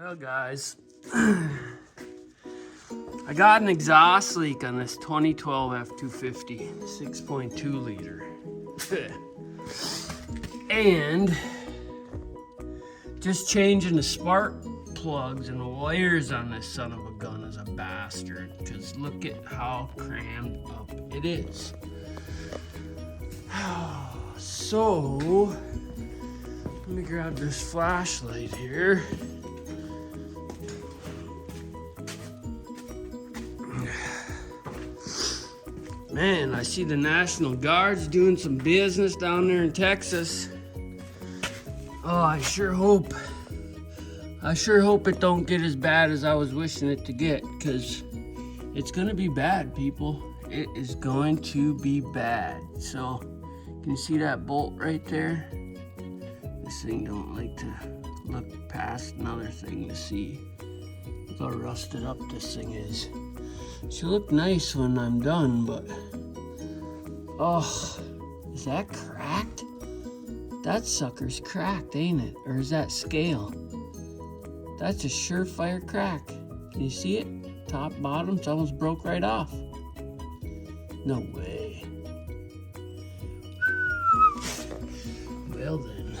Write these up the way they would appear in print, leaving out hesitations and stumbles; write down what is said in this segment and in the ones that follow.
Well, guys, I got an exhaust leak on this 2012 F-250, 6.2 liter. And just changing the spark plugs and the wires on this son of a gun is a bastard, because look at how crammed up it is. So, let me grab this flashlight here. Man, I see the National Guard's doing some business down there in Texas. Oh, I sure hope it don't get as bad as I was wishing it to get, because it's gonna be bad, people. It is going to be bad. So, can you see that bolt right there? This thing don't like to look past another thing to see. Look how rusted up this thing is. She'll look nice when I'm done, but oh, is that cracked? That sucker's cracked, ain't it? Or is that scale? That's a surefire crack. Can you see it? Top, bottom, it's almost broke right off. No way. Well then,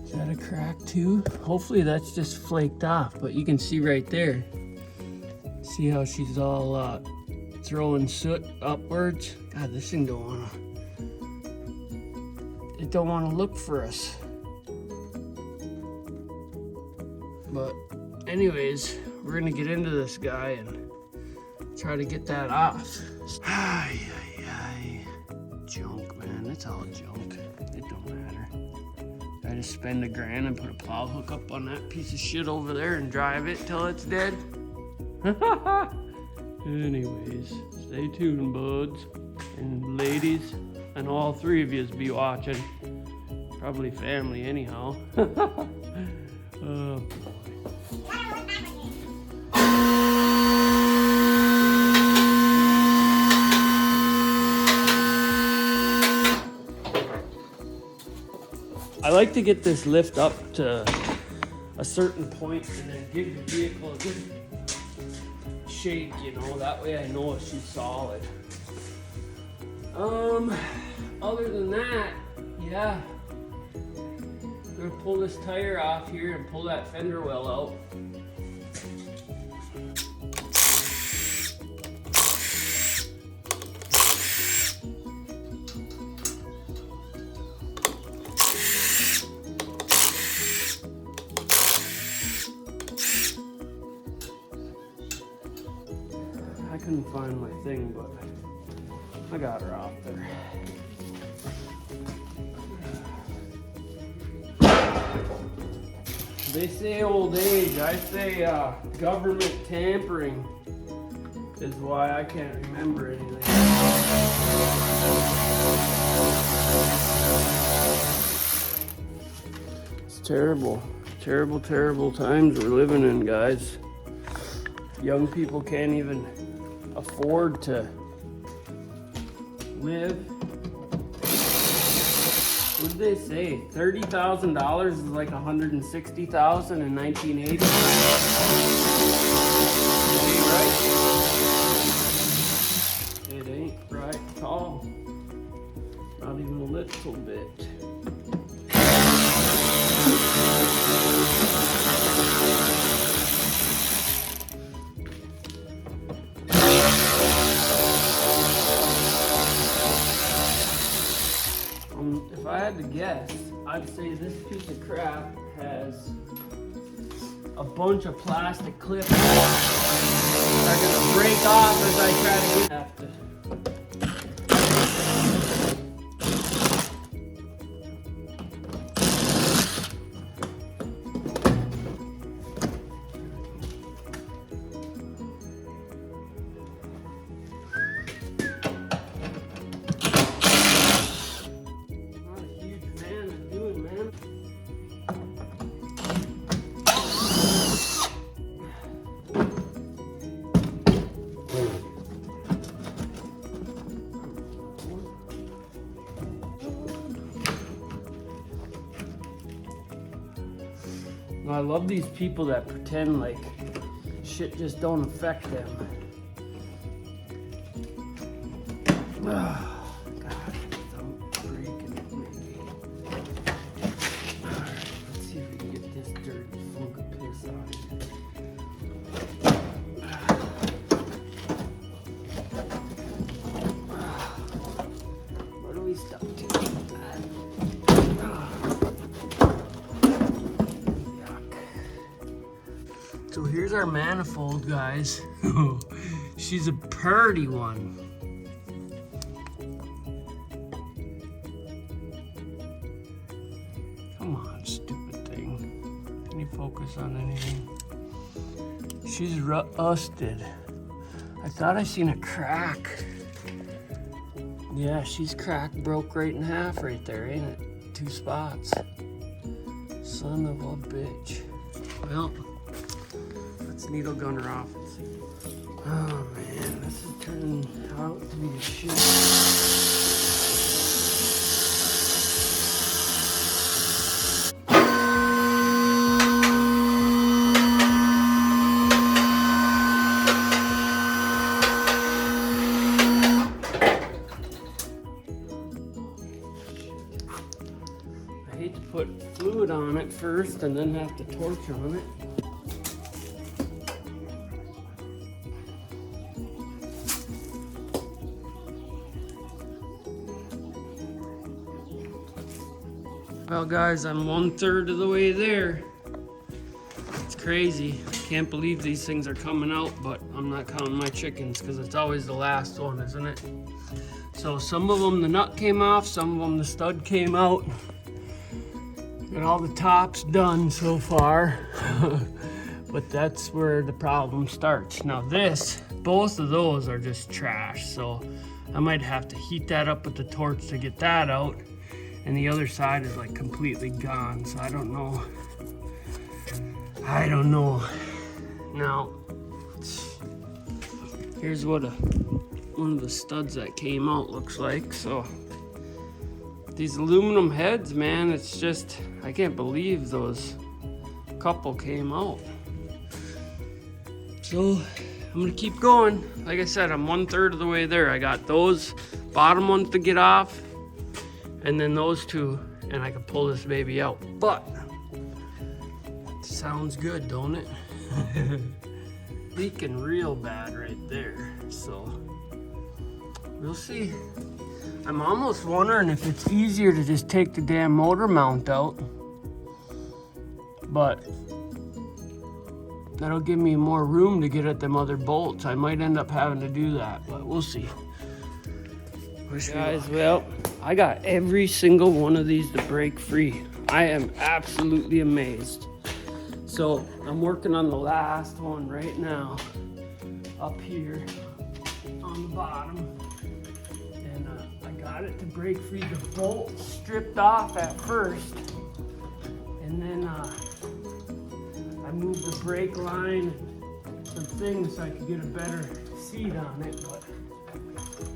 is that a crack too? Hopefully that's just flaked off, but you can see right there. See how she's all throwing soot upwards? God, this thing don't wanna look for us. But anyways, we're gonna get into this guy and try to get that off. Ay, ay, ay. Junk, man, it's all junk. It don't matter. I just spend $1,000 and put a plow hook up on that piece of shit over there and drive it till it's dead. Anyways, stay tuned, buds and ladies, and all three of yous be watching. Probably family anyhow. Oh boy. I like to get this lift up to a certain point and then give the vehicle a good shake, you know, that way I know she's solid. Other than that, yeah, I'm gonna pull this tire off here and pull that fender well out. I couldn't find my thing, but I got her off there. They say old age, I say government tampering is why I can't remember anything. It's terrible, terrible, terrible times we're living in, guys. Young people can't even afford to live. What did they say? $30,000 is like $160,000 in 1980. It ain't right at all. Not even a little bit. If I had to guess, I'd say this piece of crap has a bunch of plastic clips that are gonna break off as I try to get after. love these people that pretend like shit just don't affect them. Oh, God, without breaking it maybe. Alright, let's see if we can get this dirty funk of piss out of here. What are we stuck to? So here's our manifold, guys. She's a purty one. Come on, stupid thing. Can you focus on anything? She's rusted. I thought I seen a crack. Yeah, she's cracked, broke right in half right there, ain't it? 2 spots. Son of a bitch. Well, let's needle gun her off and see. Oh man, this is turning out to be a shit. I hate to put fluid on it first and then have to torch on it. Well guys, I'm 1/3 of the way there. It's crazy. Can't believe these things are coming out, but I'm not counting my chickens because it's always the last one, isn't it? So some of them the nut came off, some of them the stud came out. Got all the tops done so far, but that's where the problem starts. Now this, both of those are just trash, so I might have to heat that up with the torch to get that out. And the other side is like completely gone, so I don't know. Now, here's what one of the studs that came out looks like. So these aluminum heads, man, it's just, I can't believe those couple came out. So I'm gonna keep going. Like I said, I'm 1/3 of the way there. I got those bottom ones to get off, and then those two, and I can pull this baby out. But it sounds good, don't it? Leaking real bad right there, so we'll see. I'm almost wondering if it's easier to just take the damn motor mount out, but that'll give me more room to get at them other bolts. I might end up having to do that, but we'll see. Guys, well, I got every single one of these to break free. I am absolutely amazed. So I'm working on the last one right now, up here on the bottom. And I got it to break free. The bolt stripped off at first. And then I moved the brake line and some things so I could get a better seat on it. But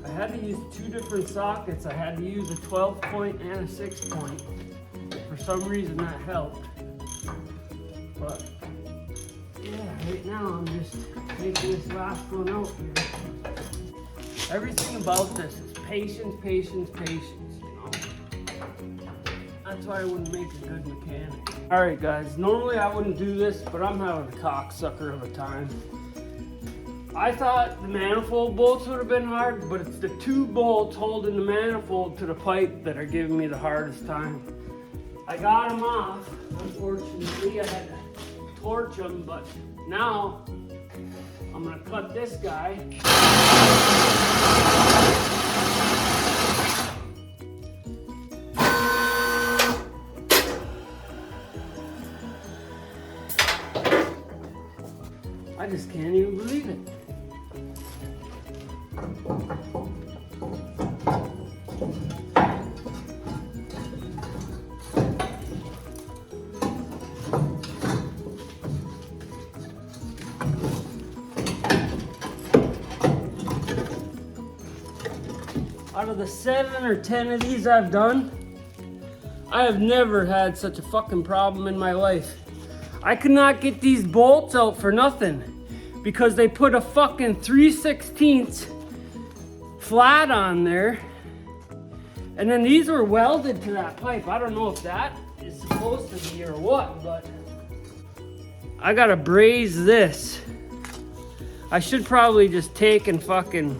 I had to use 2 different sockets. I had to use a 12-point and a 6-point. For some reason that helped. But yeah, right now I'm just making this last one out here. Everything about this is patience, patience, patience, you know. That's why I wouldn't make a good mechanic. Alright guys, normally I wouldn't do this, but I'm having a cocksucker of a time. I thought the manifold bolts would have been hard, but it's the 2 bolts holding the manifold to the pipe that are giving me the hardest time. I got them off. Unfortunately, I had to torch them, but now I'm gonna cut this guy. I just can't even believe it. Out of the 7 or 10 of these I've done, I have never had such a fucking problem in my life. I could not get these bolts out for nothing because they put a fucking 3/16 flat on there. And then these were welded to that pipe. I don't know if that is supposed to be or what, but I gotta braze this. I should probably just take and fucking,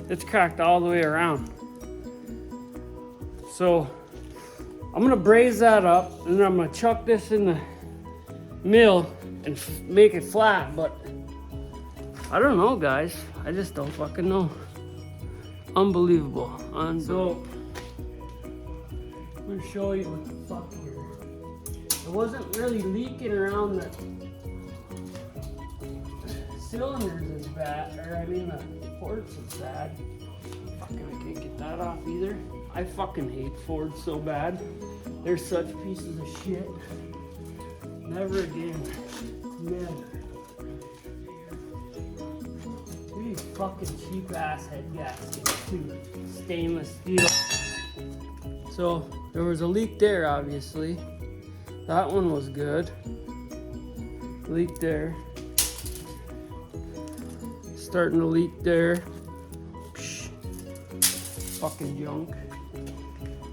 it's cracked all the way around. So I'm gonna braze that up and then I'm gonna chuck this in the mill and make it flat, but I don't know, guys. I just don't fucking know. Unbelievable. So I'm gonna show you what the fuck here. It wasn't really leaking around the cylinders as bad, or I mean the ports as bad. Fucking, I can't get that off either. I fucking hate Fords so bad. They're such pieces of shit. Never again. Never. These fucking cheap ass head gaskets too. Stainless steel. So there was a leak there, obviously. That one was good. Leak there. Starting to leak there. Psh. Fucking junk.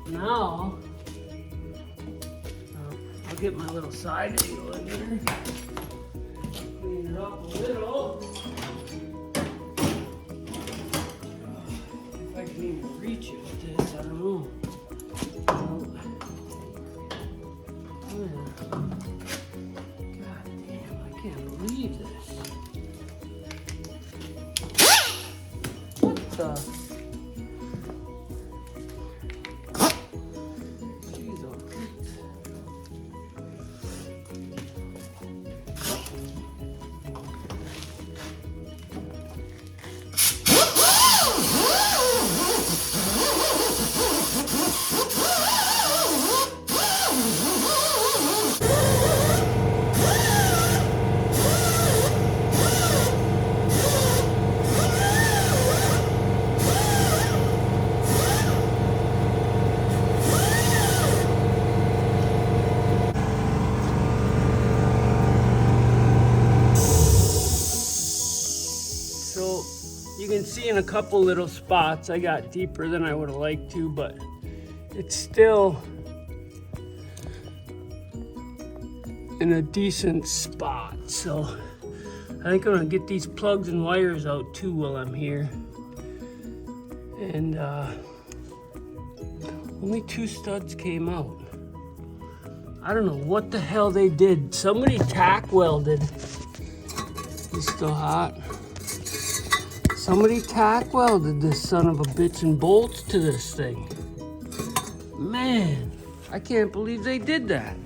Now, I'll get my little side angle in there. Clean it up a little. If I can even reach it with this, I don't know. Oh, yeah. God damn, I can't believe this. What the? You can see in a couple little spots I got deeper than I would have liked to, but it's still in a decent spot. So I think I'm gonna get these plugs and wires out too while I'm here. And only 2 studs came out. I don't know what the hell they did. Somebody tack welded. It's still hot. Somebody tack welded this son of a bitch and bolts to this thing. Man, I can't believe they did that.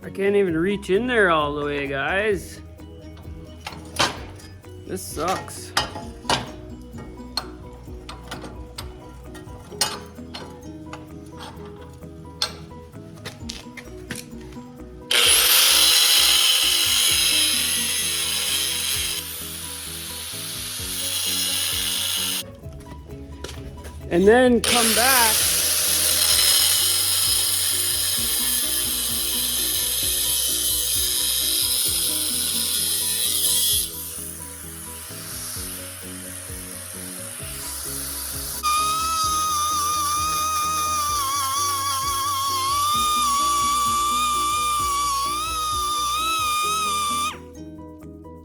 I can't even reach in there all the way, guys. This sucks. And then come back.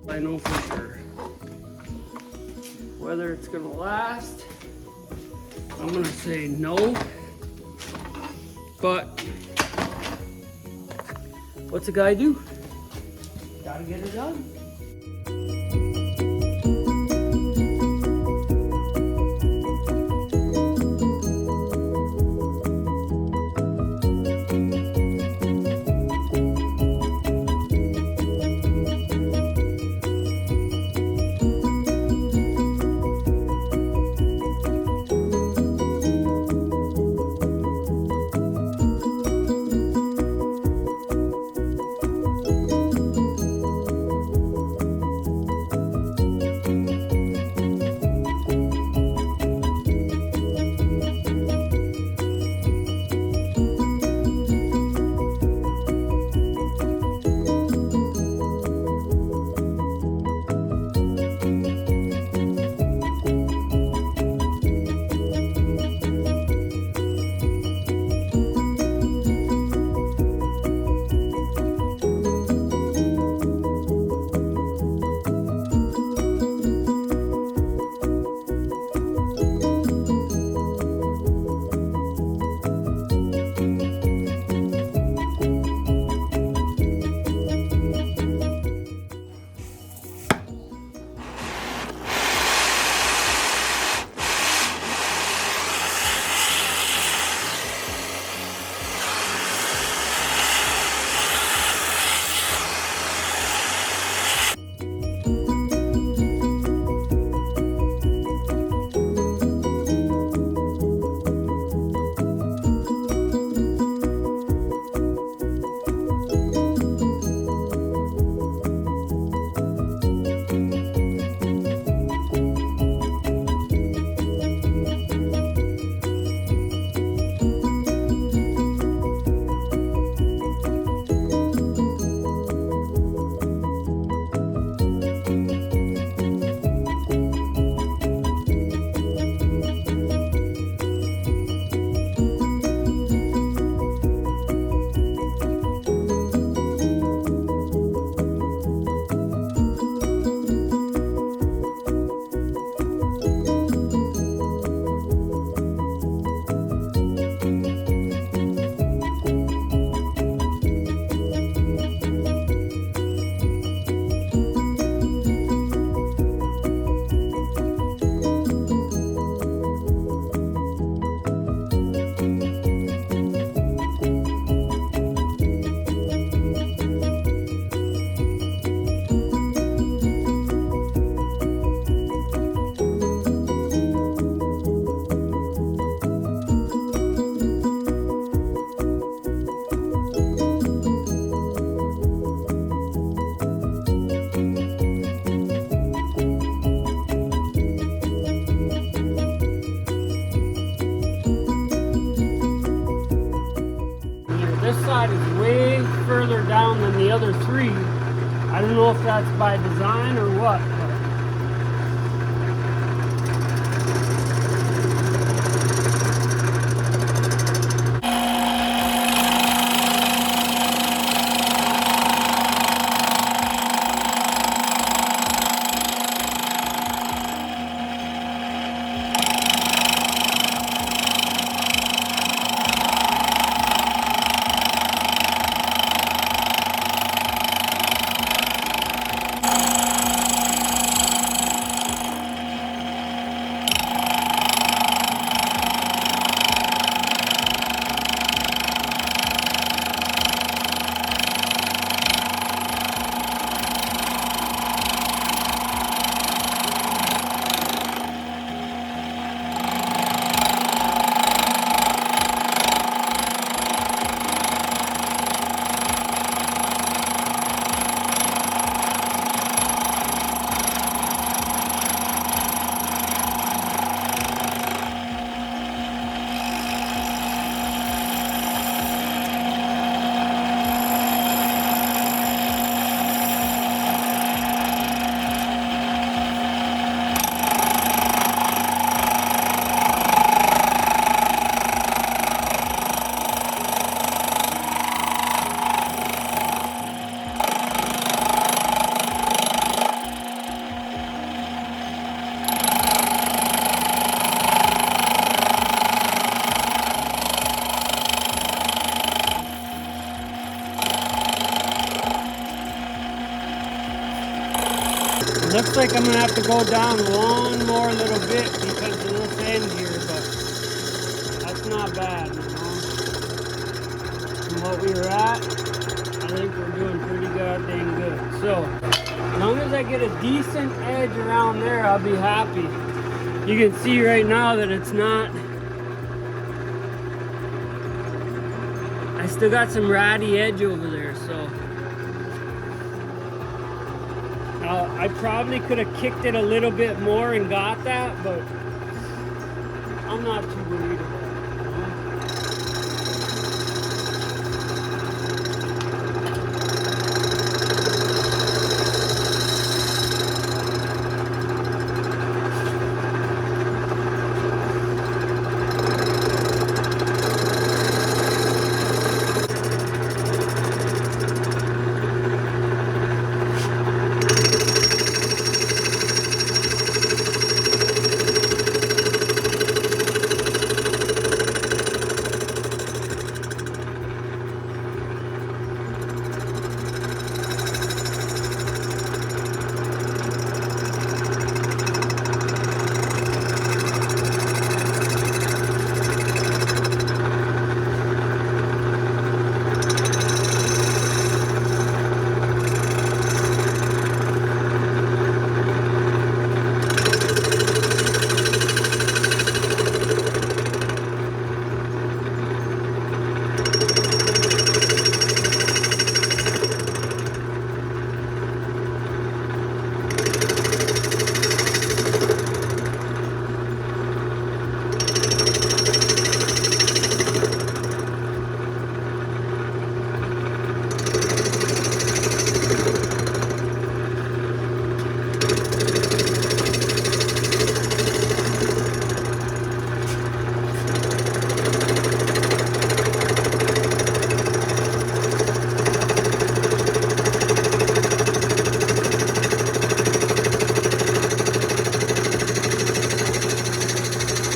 I know for sure. Whether it's gonna last, I'm gonna say no, but what's a guy do? Gotta get it done. down than the other three. I don't know if that's by design or what. Looks like I'm gonna have to go down one more little bit because of this end here, but that's not bad, you know. From what we were at, I think we're doing pretty goddamn good. So, as long as I get a decent edge around there, I'll be happy. You can see right now that it's not. I still got some ratty edge over there, so. I probably could have kicked it a little bit more and got that, but I'm not too worried about it.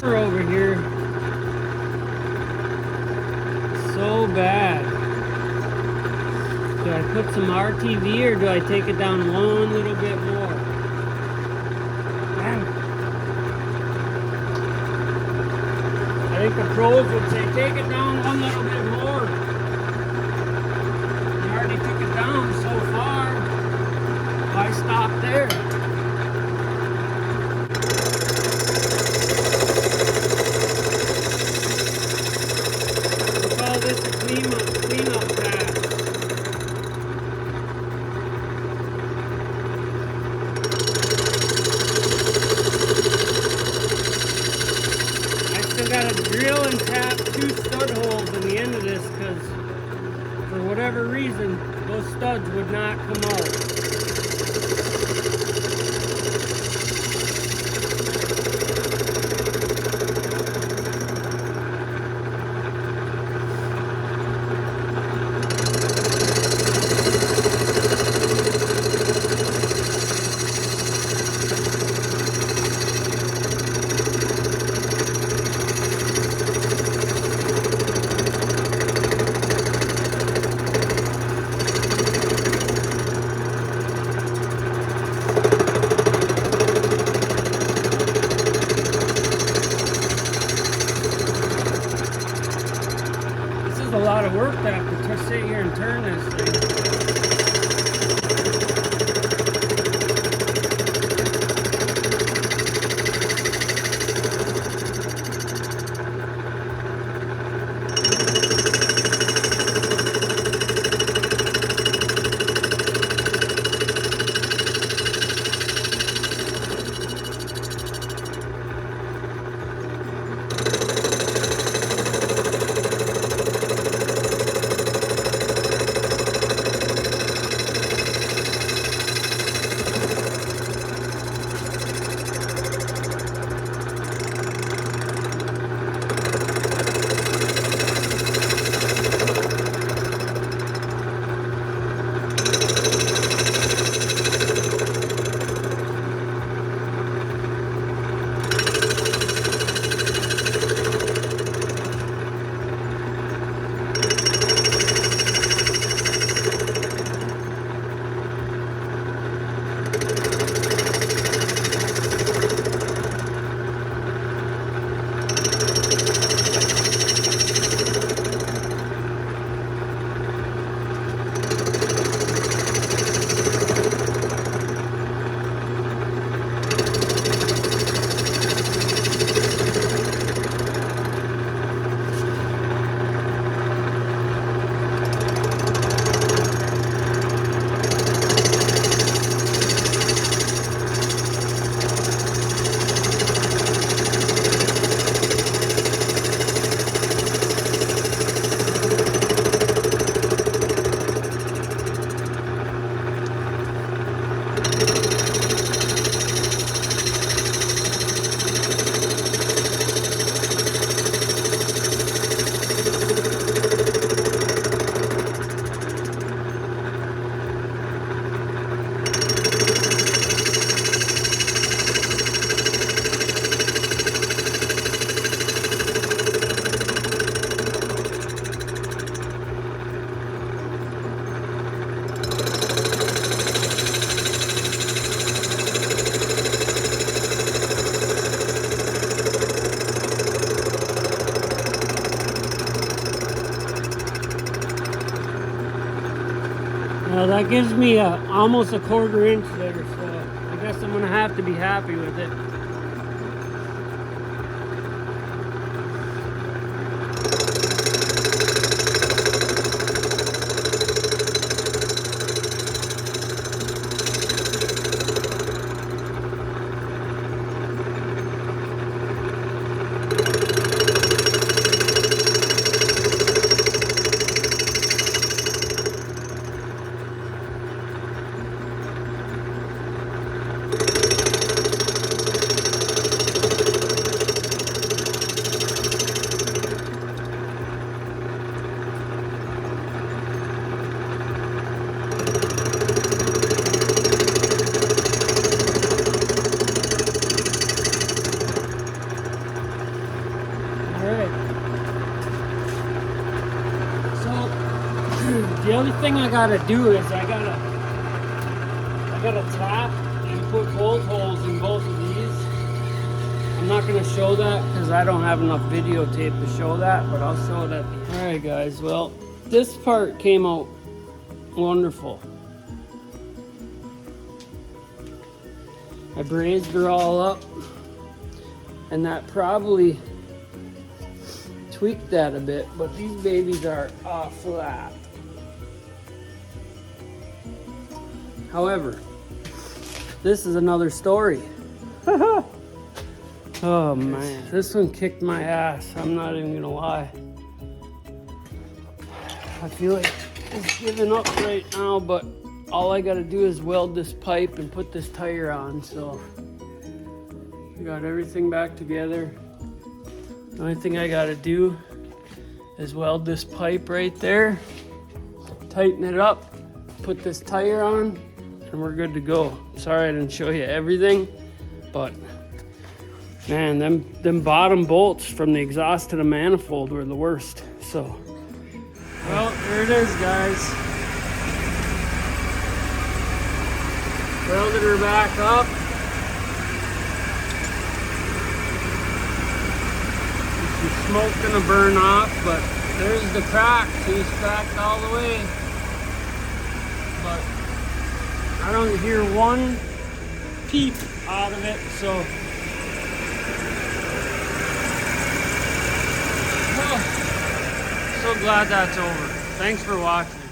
Over here, so bad. Do I put some RTV or do I take it down one little bit more? I think the pros would say take it down one little bit more. You already took it down so far. Why stop there? Cleanup pass. I still got to drill and tap 2 stud holes in the end of this because for whatever reason those studs would not come out. A lot of work to have to sit here and turn this thing. That gives me almost a 1/4 inch there, so I guess I'm gonna have to be happy with it. The only thing I gotta do is I gotta tap and put bolt holes in both of these. I'm not gonna show that because I don't have enough videotape to show that, but I'll show it at the end. All right, guys. Well, this part came out wonderful. I brazed her all up, and that probably tweaked that a bit, but these babies are flat. However, this is another story. Oh man, this one kicked my ass. I'm not even gonna lie. I feel like is giving up right now, but all I gotta do is weld this pipe and put this tire on, so we got everything back together. The only thing I gotta do is weld this pipe right there, tighten it up, put this tire on, and we're good to go. Sorry I didn't show you everything, but man, them bottom bolts from the exhaust to the manifold were the worst. So, well, there it is, guys. Welded her back up. The smoke gonna burn off, but there's the crack. She's cracked all the way. But I don't hear one peep out of it, so so glad that's over. Thanks for watching.